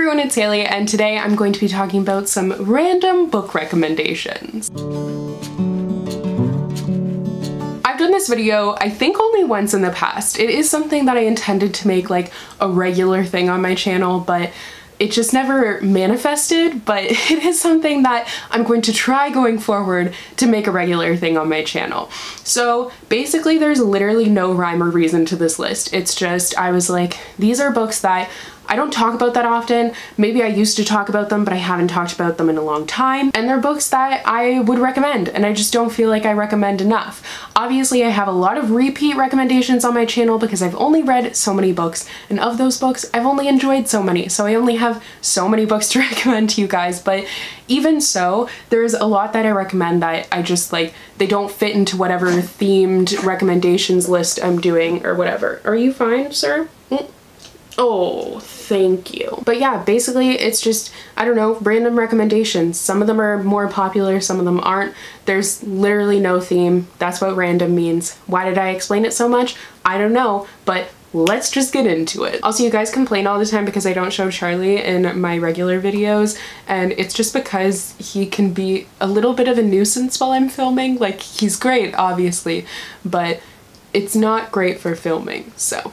everyone, it's Hailey, and today I'm going to be talking about some random book recommendations. I've done this video, I think only once in the past. It is something that I intended to make like a regular thing on my channel, but it just never manifested, but it is something that I'm going to try going forward to make a regular thing on my channel. So basically there's literally no rhyme or reason to this list. It's just, I was like, these are books that I don't talk about that often. Maybe I used to talk about them, but I haven't talked about them in a long time. And they're books that I would recommend, and I just don't feel like I recommend enough. Obviously, I have a lot of repeat recommendations on my channel because I've only read so many books, and of those books, I've only enjoyed so many. So I only have so many books to recommend to you guys, but even so, there's a lot that I recommend that I just like, they don't fit into whatever themed recommendations list I'm doing or whatever. Are you fine, sir? Oh, thank you. But yeah, basically it's just, I don't know, random recommendations. Some of them are more popular, some of them aren't. There's literally no theme. That's what random means. Why did I explain it so much? I don't know, but let's just get into it. Also, you guys complain all the time because I don't show Charlie in my regular videos, and it's just because he can be a little bit of a nuisance while I'm filming. Like, he's great, obviously, but it's not great for filming, so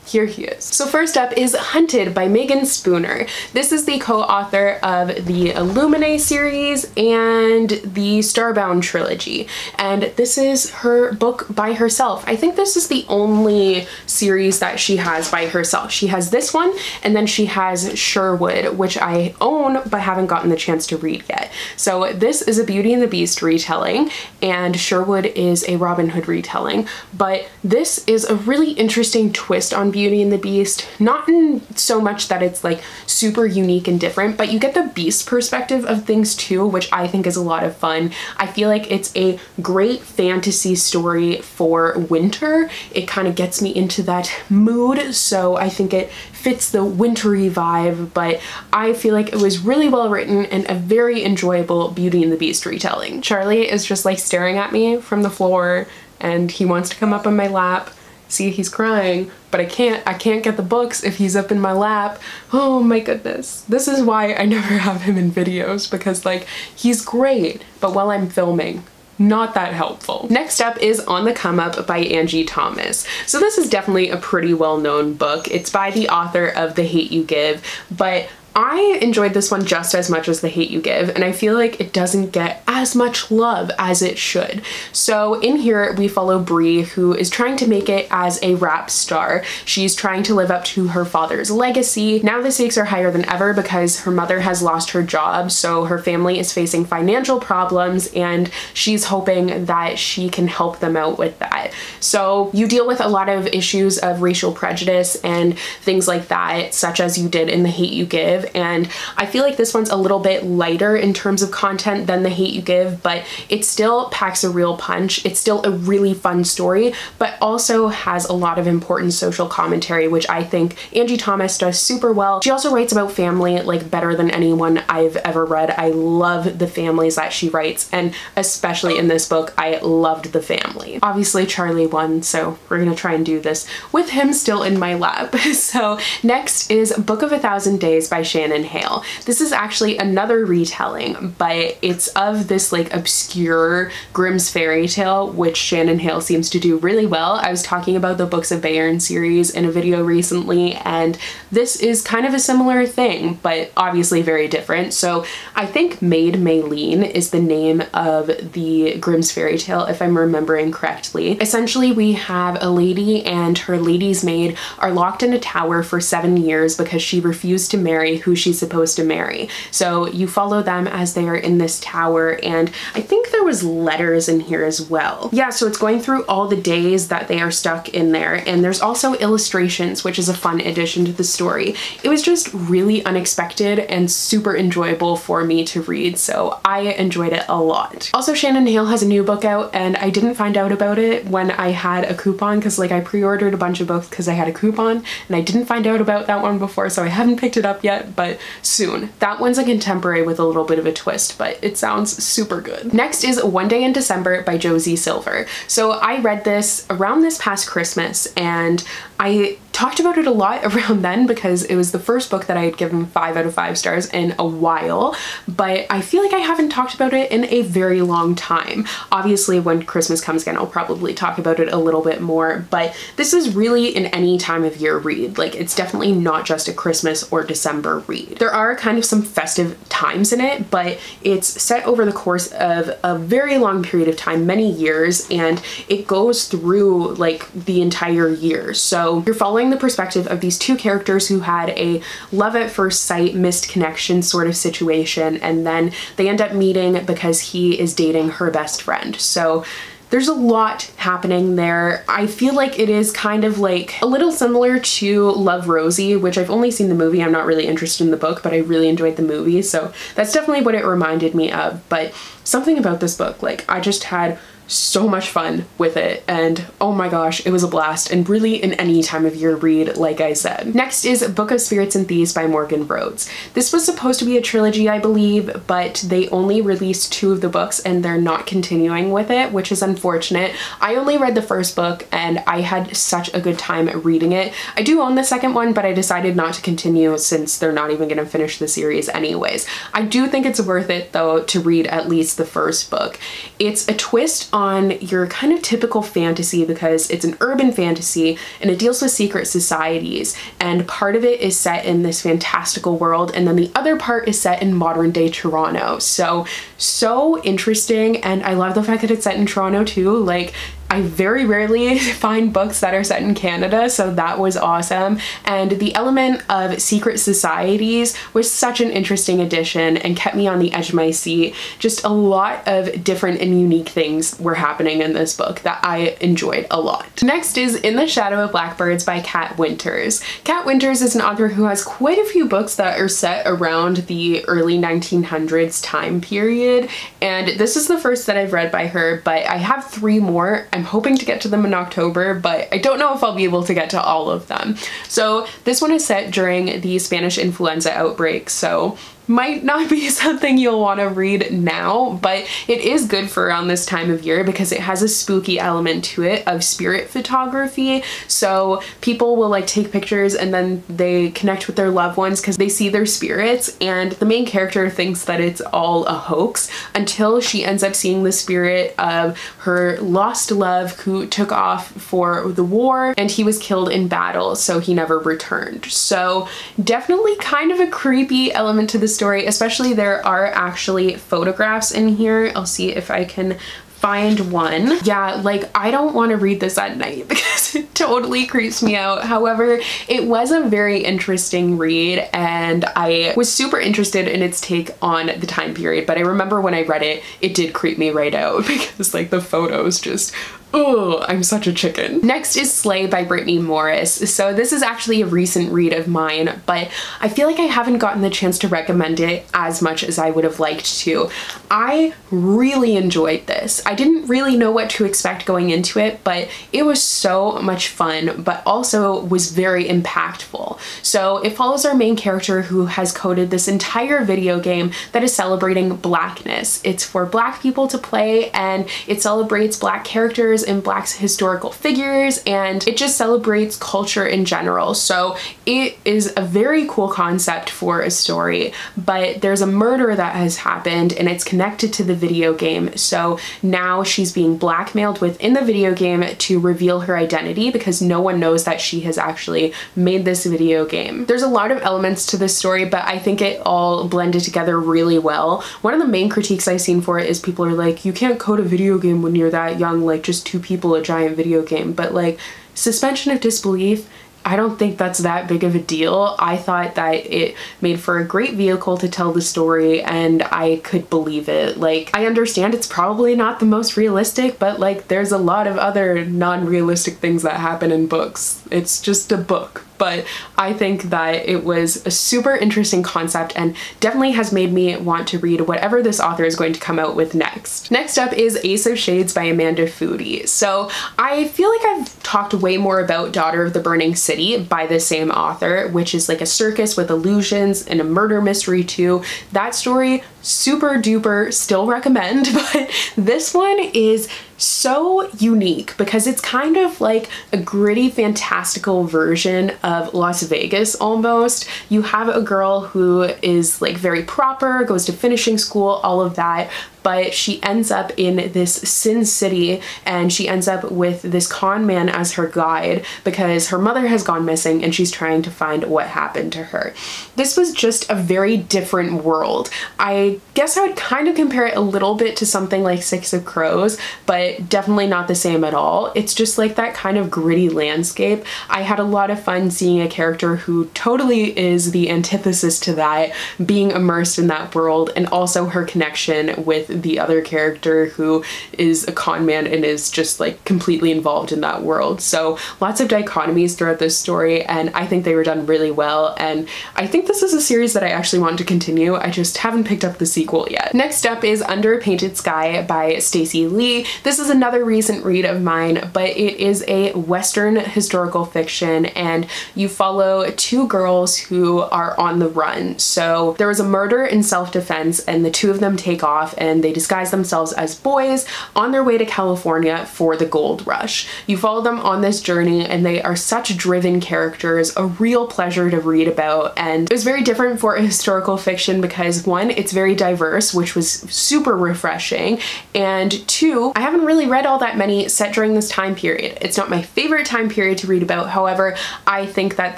here he is. So first up is Hunted by Meagan Spooner. This is the co-author of the Illuminae series and the Starbound trilogy, and this is her book by herself. I think this is the only series that she has by herself. She has this one, and then she has Sherwood, which I own but haven't gotten the chance to read yet. So this is a Beauty and the Beast retelling, and Sherwood is a Robin Hood retelling, but this is a really interesting twist on Beauty and the Beast. Not in so much that it's like super unique and different, but you get the Beast perspective of things too, which I think is a lot of fun. I feel like it's a great fantasy story for winter. It kind of gets me into that mood, so I think it fits the wintry vibe, but I feel like it was really well written and a very enjoyable Beauty and the Beast retelling. Charlie is just like staring at me from the floor, and he wants to come up on my lap. See, he's crying, but I can't get the books if he's up in my lap. Oh my goodness. This is why I never have him in videos, because like, he's great, but while I'm filming, not that helpful. Next up is On the Come Up by Angie Thomas. So this is definitely a pretty well-known book. It's by the author of The Hate U Give, but I enjoyed this one just as much as The Hate U Give, and I feel like it doesn't get as much love as it should. So in here we follow Bree, who is trying to make it as a rap star. She's trying to live up to her father's legacy. Now the stakes are higher than ever because her mother has lost her job, so her family is facing financial problems, and she's hoping that she can help them out with that. So you deal with a lot of issues of racial prejudice and things like that, such as you did in The Hate U Give. And I feel like this one's a little bit lighter in terms of content than The Hate U Give, but it still packs a real punch. It's still a really fun story, but also has a lot of important social commentary, which I think Angie Thomas does super well. She also writes about family like better than anyone I've ever read. I love the families that she writes, and especially in this book, I loved the family. Obviously Charlie won, so we're gonna try and do this with him still in my lap. So next is Book of a Thousand Days by Shannon and Hale. This is actually another retelling, but it's of this like obscure Grimm's fairy tale, which Shannon Hale seems to do really well. I was talking about the Books of Bayern series in a video recently, and this is kind of a similar thing, but obviously very different. So I think Maid Maylene is the name of the Grimm's fairy tale, if I'm remembering correctly. Essentially, we have a lady and her lady's maid are locked in a tower for 7 years because she refused to marry who she's supposed to marry. So you follow them as they are in this tower, and I think there was letters in here as well. Yeah, so it's going through all the days that they are stuck in there, and there's also illustrations, which is a fun addition to the story. It was just really unexpected and super enjoyable for me to read, so I enjoyed it a lot. Also, Shannon Hale has a new book out, and I didn't find out about it when I had a coupon, because like I pre-ordered a bunch of books because I had a coupon, and I didn't find out about that one before, so I haven't picked it up yet, but soon. That one's a contemporary with a little bit of a twist, but it sounds super good. Next is One Day in December by Josie Silver. So I read this around this past Christmas, and I talked about it a lot around then because it was the first book that I had given 5 out of 5 stars in a while, but I feel like I haven't talked about it in a very long time. Obviously, when Christmas comes again, I'll probably talk about it a little bit more, but this is really an any time of year read. Like, it's definitely not just a Christmas or December read. There are kind of some festive times in it, but it's set over the course of a very long period of time, many years, and it goes through like the entire year. So you're following the perspective of these two characters who had a love at first sight, missed connection sort of situation, and then they end up meeting because he is dating her best friend. So there's a lot happening there. I feel like it is kind of like a little similar to Love, Rosie, which I've only seen the movie. I'm not really interested in the book, but I really enjoyed the movie. So that's definitely what it reminded me of. But something about this book, like, I just had so much fun with it, and oh my gosh, it was a blast, and really an any time of year read, like I said. Next is Book of Spirits and Thieves by Morgan Rhodes. This was supposed to be a trilogy, I believe, but they only released 2 of the books and they're not continuing with it, which is unfortunate. I only read the first book and I had such a good time reading it. I do own the second one, but I decided not to continue since they're not even gonna finish the series anyways. I do think it's worth it though to read at least the first book. It's a twist on your kind of typical fantasy because it's an urban fantasy and it deals with secret societies, and part of it is set in this fantastical world and then the other part is set in modern day Toronto. So interesting, and I love the fact that it's set in Toronto too. Like, I very rarely find books that are set in Canada, so that was awesome. And the element of secret societies was such an interesting addition and kept me on the edge of my seat. Just a lot of different and unique things were happening in this book that I enjoyed a lot. Next is In the Shadow of Blackbirds by Kat Winters. Kat Winters is an author who has quite a few books that are set around the early 1900s time period, and this is the first that I've read by her, but I have 3 more. I'm hoping to get to them in October, but I don't know if I'll be able to get to all of them. So this one is set during the Spanish influenza outbreak, so might not be something you'll want to read now, but it is good for around this time of year because it has a spooky element to it of spirit photography. So people will like take pictures and then they connect with their loved ones because they see their spirits, and the main character thinks that it's all a hoax until she ends up seeing the spirit of her lost love who took off for the war and he was killed in battle, so he never returned. So definitely kind of a creepy element to the story, especially there are actually photographs in here. I'll see if I can find one. Yeah, like, I don't want to read this at night because it totally creeps me out. However, it was a very interesting read and I was super interested in its take on the time period, but I remember when I read it, it did creep me right out because like the photos just, oh, I'm such a chicken. Next is Slay by Brittney Morris. So this is actually a recent read of mine, but I feel like I haven't gotten the chance to recommend it as much as I would have liked to. I really enjoyed this. I didn't really know what to expect going into it, but it was so much fun, but also was very impactful. So it follows our main character who has coded this entire video game that is celebrating Blackness. It's for Black people to play and it celebrates Black characters and Black historical figures, and it just celebrates culture in general. So it is a very cool concept for a story, but there's a murder that has happened and it's connected to the video game. So now she's being blackmailed within the video game to reveal her identity because no one knows that she has actually made this video game. There's a lot of elements to this story, but I think it all blended together really well. One of the main critiques I've seen for it is people are like, you can't code a video game when you're that young, like just 2 people, a giant video game. But like, suspension of disbelief, I don't think that's that big of a deal. I thought that it made for a great vehicle to tell the story and I could believe it. Like, I understand it's probably not the most realistic, but like there's a lot of other non-realistic things that happen in books. It's just a book. But I think that it was a super interesting concept and definitely has made me want to read whatever this author is going to come out with next. Next up is Ace of Shades by Amanda Foody. So I feel like I've talked way more about Daughter of the Burning City by the same author, which is like a circus with illusions and a murder mystery too. That story, super duper, still recommend, but this one is so unique because it's kind of like a gritty, fantastical version of Las Vegas almost. You have a girl who is like very proper, goes to finishing school, all of that, but she ends up in this Sin City and she ends up with this con man as her guide because her mother has gone missing and she's trying to find what happened to her. This was just a very different world. I guess I would kind of compare it a little bit to something like Six of Crows, but definitely not the same at all. It's just like that kind of gritty landscape. I had a lot of fun seeing a character who totally is the antithesis to that, being immersed in that world, and also her connection with the other character who is a con man and is just like completely involved in that world. So lots of dichotomies throughout this story, and I think they were done really well, and I think this is a series that I actually want to continue. I just haven't picked up the sequel yet. Next up is Under a Painted Sky by Stacey Lee. This is another recent read of mine, but it is a Western historical fiction, and you follow two girls who are on the run. So there was a murder in self-defense, and the two of them take off and they disguise themselves as boys on their way to California for the gold rush. You follow them on this journey and they are such driven characters, a real pleasure to read about. And it was very different for a historical fiction because one, it's very diverse, which was super refreshing, and two, I haven't really read all that many set during this time period. It's not my favorite time period to read about, however, I think that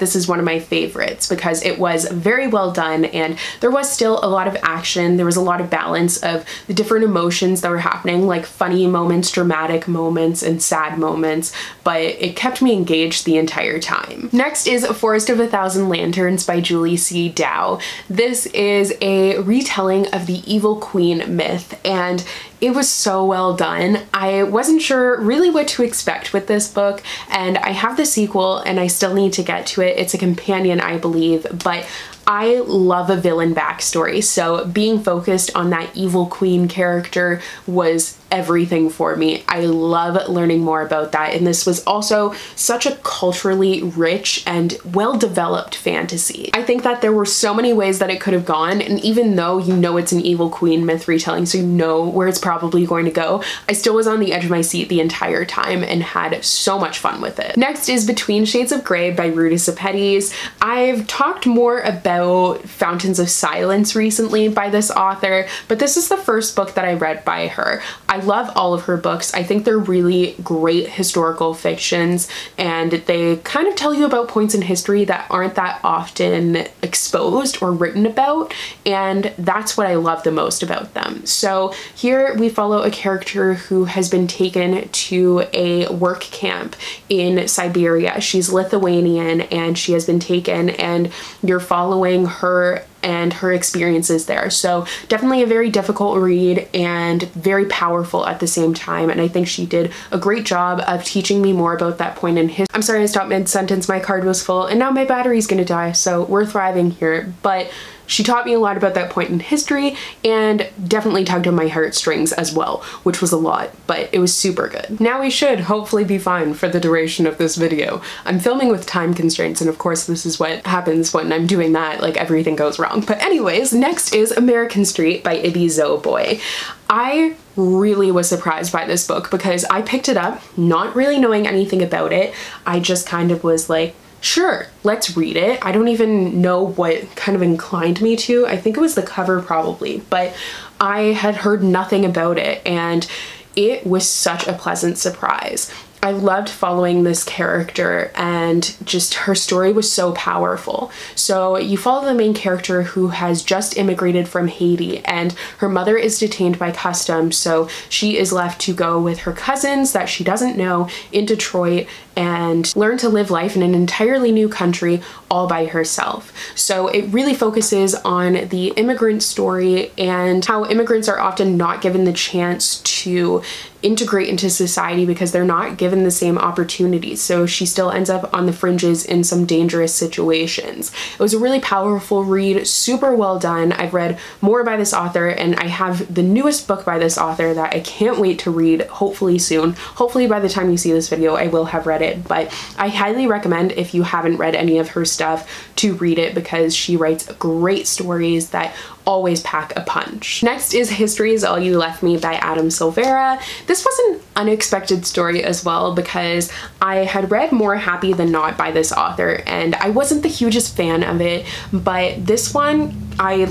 this is one of my favorites because it was very well done and there was still a lot of action. There was a lot of balance of the different emotions that were happening, like funny moments, dramatic moments, and sad moments, but it kept me engaged the entire time. Next is Forest of a Thousand Lanterns by Julie C. Dow. This is a retelling of the Evil Queen myth, and it was so well done. I wasn't sure really what to expect with this book, and I have the sequel and I still need to get to it. It's a companion, I believe, but I love a villain backstory, so being focused on that evil queen character was everything for me. I love learning more about that, and this was also such a culturally rich and well-developed fantasy. I think that there were so many ways that it could have gone, and even though you know it's an evil queen myth retelling, so you know where it's probably going to go, I still was on the edge of my seat the entire time and had so much fun with it. Next is Between Shades of Grey by Ruta Sepetys. I've talked more about Fountains of Silence recently by this author, but this is the first book that I read by her. I love all of her books. I think they're really great historical fictions, and they kind of tell you about points in history that aren't that often exposed or written about, and that's what I love the most about them. So here we follow a character who has been taken to a work camp in Siberia. She's Lithuanian and she has been taken, and you're following her and her experiences there. So definitely a very difficult read and very powerful at the same time, and I think she did a great job of teaching me more about that point in history. I'm sorry I stopped mid-sentence, my card was full and now my battery's gonna die, so we're thriving here, but she taught me a lot about that point in history and definitely tugged on my heartstrings as well, which was a lot, but it was super good. Now we should hopefully be fine for the duration of this video. I'm filming with time constraints, and of course this is what happens when I'm doing that, like everything goes wrong. But anyways, next is American Street by Ibby Zoboi. I really was surprised by this book because I picked it up not really knowing anything about it. I just kind of was like, sure, let's read it. I don't even know what kind of inclined me to. I think it was the cover probably, but I had heard nothing about it and it was such a pleasant surprise. I loved following this character and just her story was so powerful. So you follow the main character who has just immigrated from Haiti and her mother is detained by customs, so she is left to go with her cousins that she doesn't know in Detroit and learn to live life in an entirely new country all by herself. So it really focuses on the immigrant story and how immigrants are often not given the chance to integrate into society because they're not given the same opportunities. So she still ends up on the fringes in some dangerous situations. It was a really powerful read, super well done. I've read more by this author and I have the newest book by this author that I can't wait to read, hopefully soon. Hopefully by the time you see this video I will have read it, but I highly recommend, if you haven't read any of her stuff, to read it because she writes great stories that always pack a punch. Next is History Is All You Left Me by Silvera. This was an unexpected story as well because I had read More Happy Than Not by this author and I wasn't the hugest fan of it, but this one I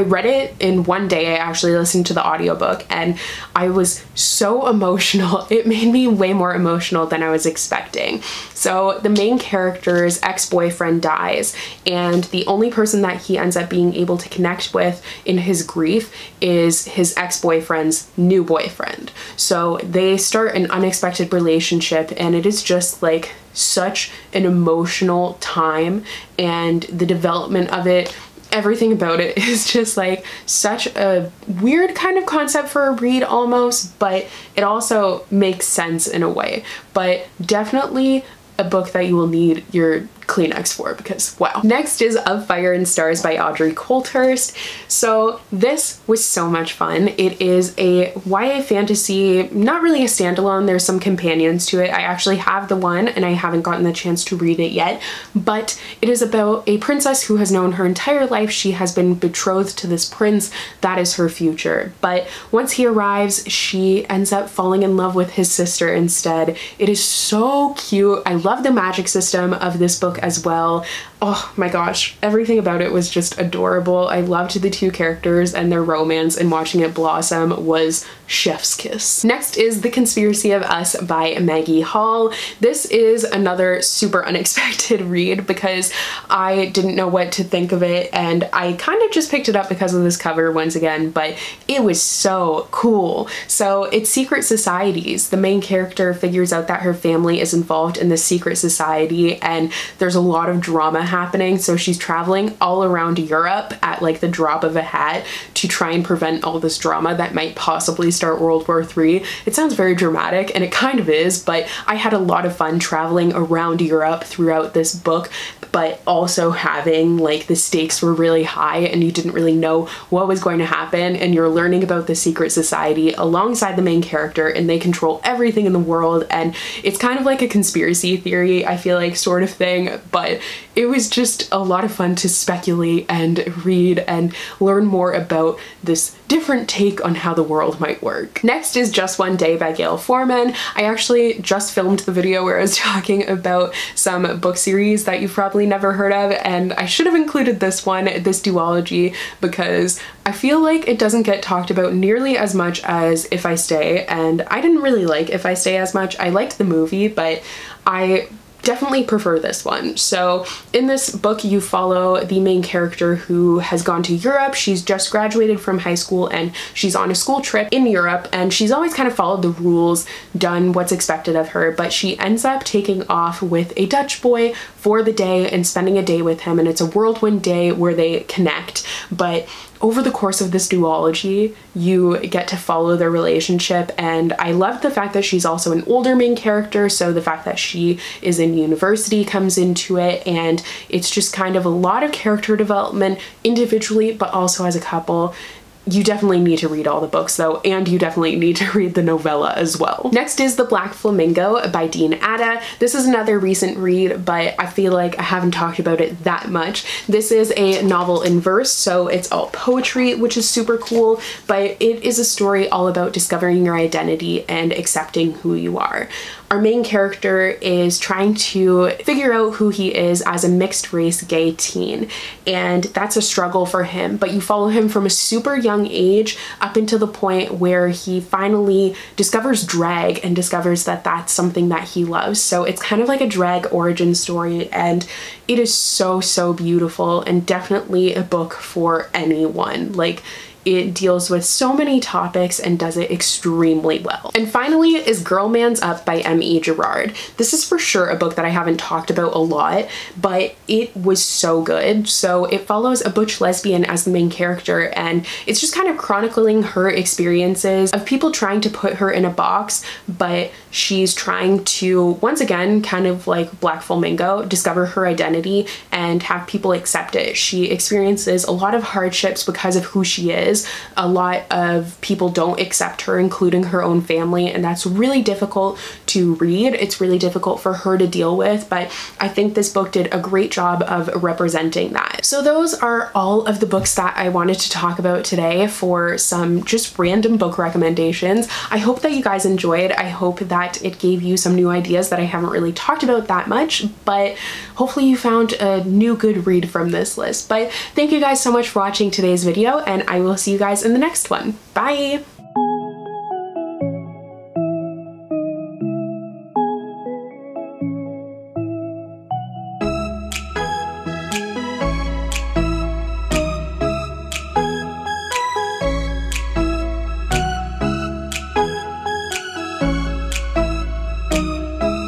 read it in one day. I actually listened to the audiobook and I was so emotional. It made me way more emotional than I was expecting. So the main character's ex-boyfriend dies and the only person that he ends up being able to connect with in his grief is his ex-boyfriend's new boyfriend. So they start an unexpected relationship and it is just like such an emotional time, and the development of it, everything about it is just like such a weird kind of concept for a read almost, but it also makes sense in a way. But definitely a book that you will need your Kleenex for because wow. Next is Of Fire and Stars by Audrey Coulthurst. So this was so much fun. It is a YA fantasy, not really a standalone. There's some companions to it. I actually have the one and I haven't gotten the chance to read it yet, but it is about a princess who has known her entire life. She has been betrothed to this prince that is her future, but once he arrives, she ends up falling in love with his sister instead. It is so cute. I love the magic system of this book as well. Oh my gosh, everything about it was just adorable. I loved the two characters and their romance, and watching it blossom was chef's kiss. Next is The Conspiracy of Us by Maggie Hall. This is another super unexpected read because I didn't know what to think of it and I kind of just picked it up because of this cover once again, but it was so cool. So it's secret societies. The main character figures out that her family is involved in this secret society and there's a lot of drama happening, so she's traveling all around Europe at like the drop of a hat to try and prevent all this drama that might possibly start World War III. It sounds very dramatic and it kind of is, but I had a lot of fun traveling around Europe throughout this book, but also having like the stakes were really high and you didn't really know what was going to happen, and you're learning about the secret society alongside the main character and they control everything in the world, and it's kind of like a conspiracy theory, I feel like, sort of thing, but it was just a lot of fun to speculate and read and learn more about this different take on how the world might work. Next is Just One Day by Gayle Foreman. I actually just filmed the video where I was talking about some book series that you've probably never heard of, and I should have included this one, this duology, because I feel like it doesn't get talked about nearly as much as If I Stay, and I didn't really like If I Stay as much. I liked the movie, but I definitely prefer this one. So in this book you follow the main character who has gone to Europe. She's just graduated from high school and she's on a school trip in Europe, and she's always kind of followed the rules, done what's expected of her, but she ends up taking off with a Dutch boy for the day and spending a day with him, and it's a whirlwind day where they connect. But over the course of this duology, you get to follow their relationship, and I love the fact that she's also an older main character, so the fact that she is in university comes into it, and it's just kind of a lot of character development individually, but also as a couple. You definitely need to read all the books though, and you definitely need to read the novella as well. Next is The Black Flamingo by Dean Atta. This is another recent read, but I feel like I haven't talked about it that much. This is a novel in verse, so it's all poetry, which is super cool, but it is a story all about discovering your identity and accepting who you are. Our main character is trying to figure out who he is as a mixed race gay teen, and that's a struggle for him, but you follow him from a super young age up until the point where he finally discovers drag and discovers that that's something that he loves. So it's kind of like a drag origin story, and it is so beautiful and definitely a book for anyone. Like, it deals with so many topics and does it extremely well. And finally is Girl Man's Up by M.E. Girard. This is for sure a book that I haven't talked about a lot, but it was so good. So it follows a butch lesbian as the main character, and it's just kind of chronicling her experiences of people trying to put her in a box, but she's trying to, once again, kind of like Black Flamingo, discover her identity and have people accept it. She experiences a lot of hardships because of who she is. A lot of people don't accept her, including her own family, and that's really difficult to read. It's really difficult for her to deal with, but I think this book did a great job of representing that. So those are all of the books that I wanted to talk about today for some just random book recommendations. I hope that you guys enjoyed. I hope that it gave you some new ideas that I haven't really talked about that much, but hopefully you found a new good read from this list. But thank you guys so much for watching today's video, and I will see you guys in the next one. Bye!